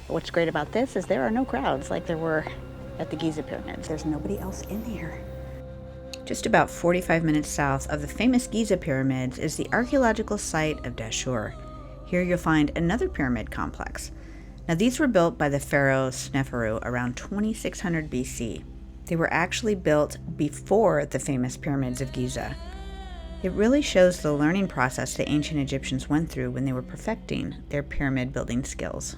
What's great about this is there are no crowds like there were at the Giza pyramids. There's nobody else in here. Just about 45 minutes south of the famous Giza pyramids is the archaeological site of Dashur. Here you'll find another pyramid complex. Now these were built by the Pharaoh Sneferu around 2600 BC. They were actually built before the famous pyramids of Giza. It really shows the learning process the ancient Egyptians went through when they were perfecting their pyramid building skills.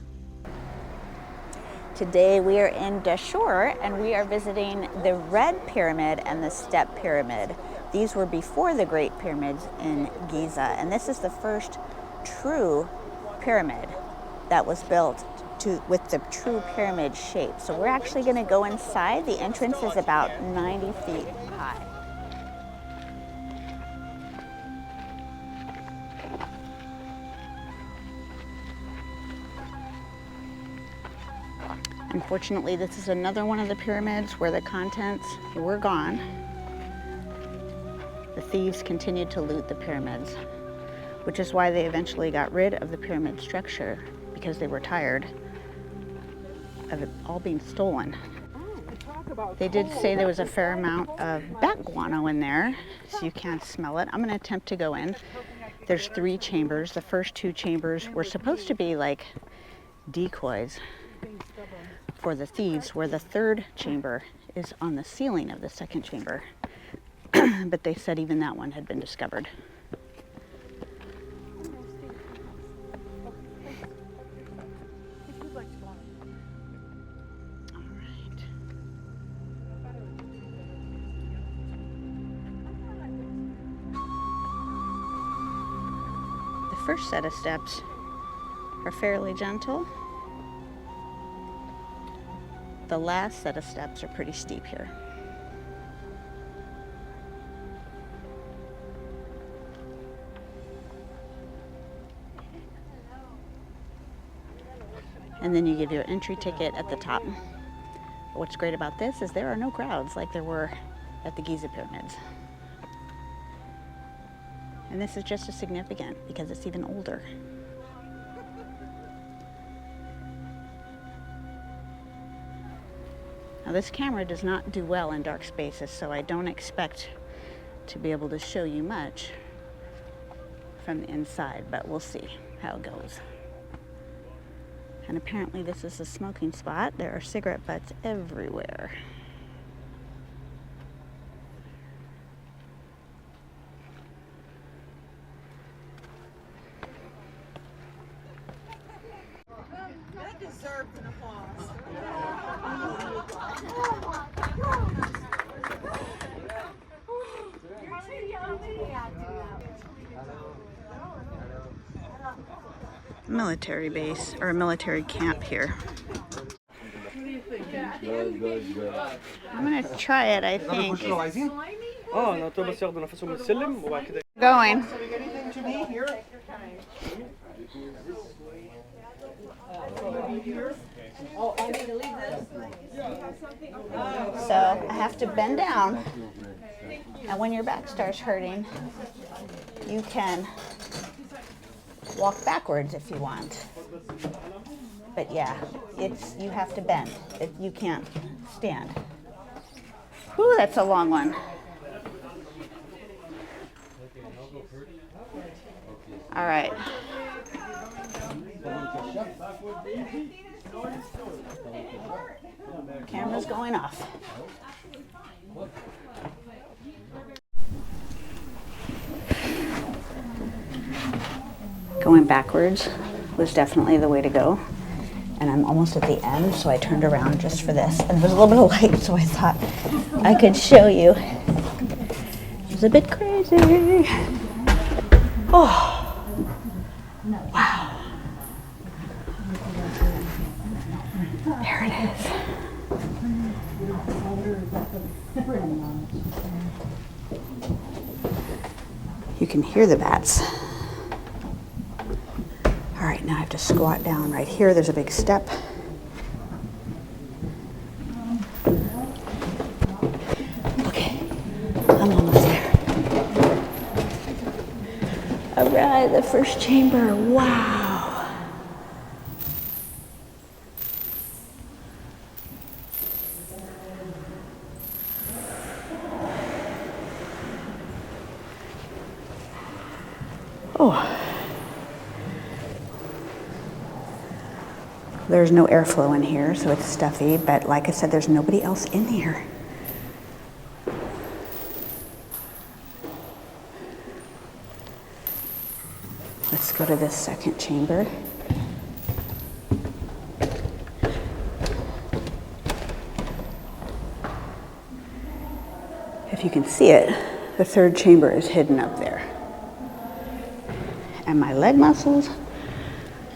Today we are in Dashur and we are visiting the Red Pyramid and the Step Pyramid. These were before the Great Pyramids in Giza, and this is the first true pyramid that was built with the true pyramid shape. So we're actually going to go inside. The entrance is about 90 feet high. Unfortunately, this is another one of the pyramids where the contents were gone. The thieves continued to loot the pyramids, which is why they eventually got rid of the pyramid structure, because they were tired of it all being stolen. They did say there was a fair amount of bat guano in there, so you can't smell it. I'm going to attempt to go in. There's 3 chambers. The first 2 chambers were supposed to be like decoys for the thieves, where the 3rd chamber is on the ceiling of the 2nd chamber. But they said even that one had been discovered. The first set of steps are fairly gentle. The last set of steps are pretty steep here. And then you give your entry ticket at the top. What's great about this is there are no crowds like there were at the Giza pyramids. And this is just as significant because it's even older. Now this camera does not do well in dark spaces, so I don't expect to be able to show you much from the inside, but we'll see how it goes. And apparently this is a smoking spot. There are cigarette butts everywhere. That deserved an applause. Military base, or a military camp here. I'm gonna try it, I think. Going. So I have to bend down, and when your back starts hurting, you can walk backwards if you want. But yeah, you have to bend. You can't stand. Whew, that's a long one. All right. Camera's going off. Going backwards was definitely the way to go. And I'm almost at the end, so I turned around just for this. And there was a little bit of light, so I thought I could show you. It was a bit crazy. Oh, wow. There it is. You can hear the bats. All right, now I have to squat down right here. There's a big step. Okay, I'm almost there. All right, the first chamber. Wow. Oh. There's no airflow in here, so it's stuffy, but like I said, there's nobody else in here. Let's go to this second chamber. If you can see it, the third chamber is hidden up there. And my leg muscles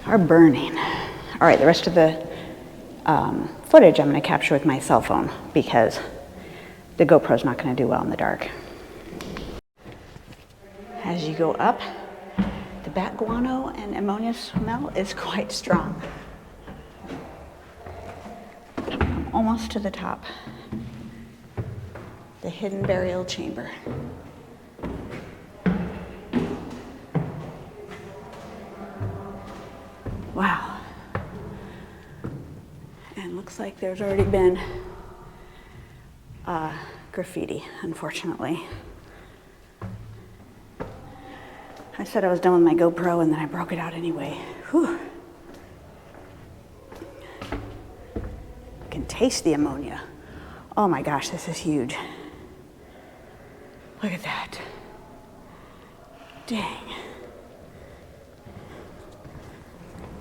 are burning. All right, the rest of the footage I'm going to capture with my cell phone because the GoPro's not going to do well in the dark. As you go up, the bat guano and ammonia smell is quite strong. I'm almost to the top. The hidden burial chamber. Wow. And looks like there's already been graffiti, unfortunately. I said I was done with my GoPro and then I broke it out anyway. Whew. I can taste the ammonia. Oh my gosh, this is huge. Look at that. Dang.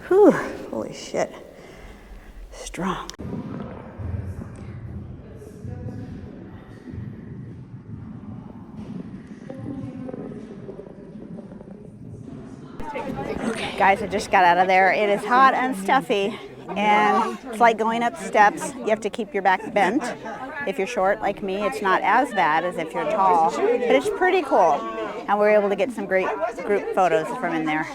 Whew, holy shit. Strong. Okay, guys, I just got out of there. It is hot and stuffy, and it's like going up steps. You have to keep your back bent. If you're short like me, it's not as bad as if you're tall, but it's pretty cool. And we're able to get some great group photos from in there.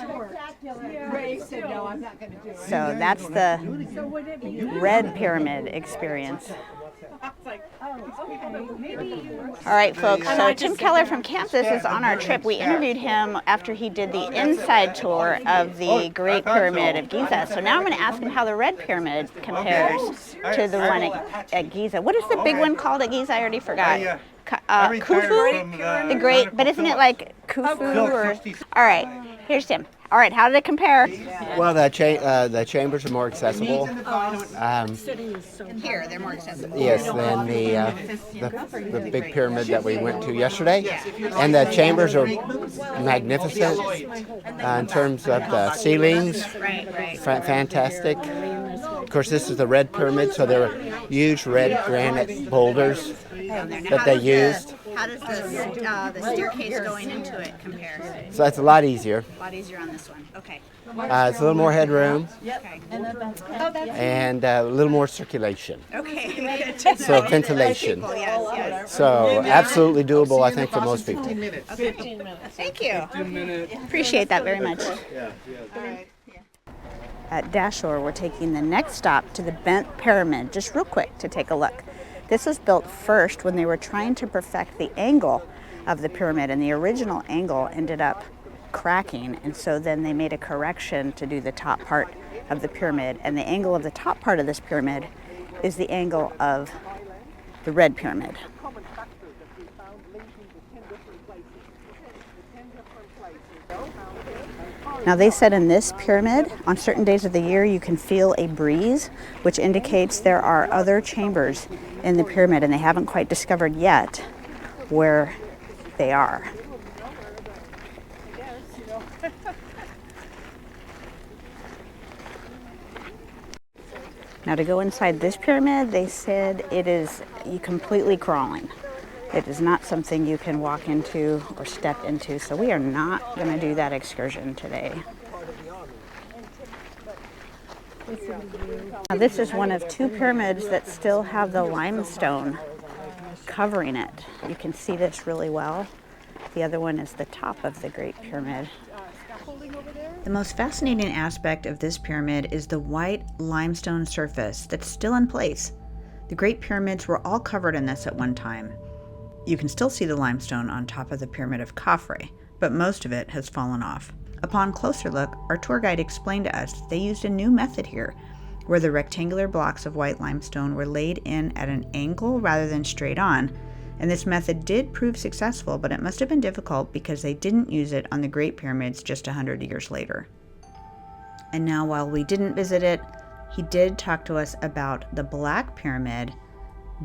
So that's the Red Pyramid experience. All right, folks, so Tim Keller from Kansas is on our trip. We interviewed him after he did the inside tour of the Great Pyramid of Giza. So now I'm going to ask him how the Red Pyramid compares to the one at Giza. What is the big one called at Giza? I already forgot. Khufu? The Great, but isn't it like Khufu? Or, all right, here's Tim. All right, how did it compare? Well, the chambers are more accessible. Here, they're more accessible. Yes, than the big pyramid that we went to yesterday. And the chambers are magnificent in terms of the ceilings. Fantastic. Of course, this is the Red Pyramid, so there are huge red granite boulders that they used. How does the staircase going into it compare? So that's a lot easier. A lot easier on this one. Okay. It's a little more headroom Okay. and a little more circulation. Okay. So ventilation. Yes. So absolutely doable, I think, for most people. Okay. Thank you. Appreciate that very much. At Dashur, we're taking the next stop to the Bent Pyramid, just real quick to take a look. This was built first when they were trying to perfect the angle of the pyramid, and the original angle ended up cracking, and so then they made a correction to do the top part of the pyramid, and the angle of the top part of this pyramid is the angle of the Red Pyramid. Now they said in this pyramid, on certain days of the year, you can feel a breeze, which indicates there are other chambers in the pyramid, and they haven't quite discovered yet where they are. Now to go inside this pyramid, they said it is completely crawling. It is not something you can walk into or step into, so we are not going to do that excursion today. Now, this is one of two pyramids that still have the limestone covering it. You can see this really well. The other one is the top of the Great Pyramid. The most fascinating aspect of this pyramid is the white limestone surface that's still in place. The Great Pyramids were all covered in this at one time. You can still see the limestone on top of the Pyramid of Khafre, but most of it has fallen off. Upon closer look, our tour guide explained to us they used a new method here, where the rectangular blocks of white limestone were laid in at an angle rather than straight on, And this method did prove successful, but it must have been difficult because they didn't use it on the Great Pyramids just 100 years later. And now, while we didn't visit it, he did talk to us about the Black Pyramid,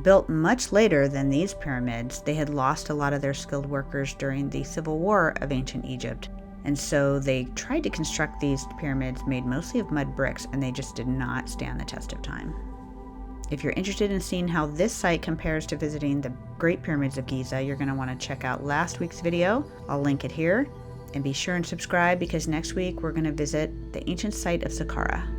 built much later than these pyramids. They had lost a lot of their skilled workers during the civil war of ancient Egypt. And so they tried to construct these pyramids made mostly of mud bricks, and they just did not stand the test of time. If you're interested in seeing how this site compares to visiting the Great Pyramids of Giza, you're going to want to check out last week's video. I'll link it here. And be sure and subscribe, because next week we're going to visit the ancient site of Saqqara.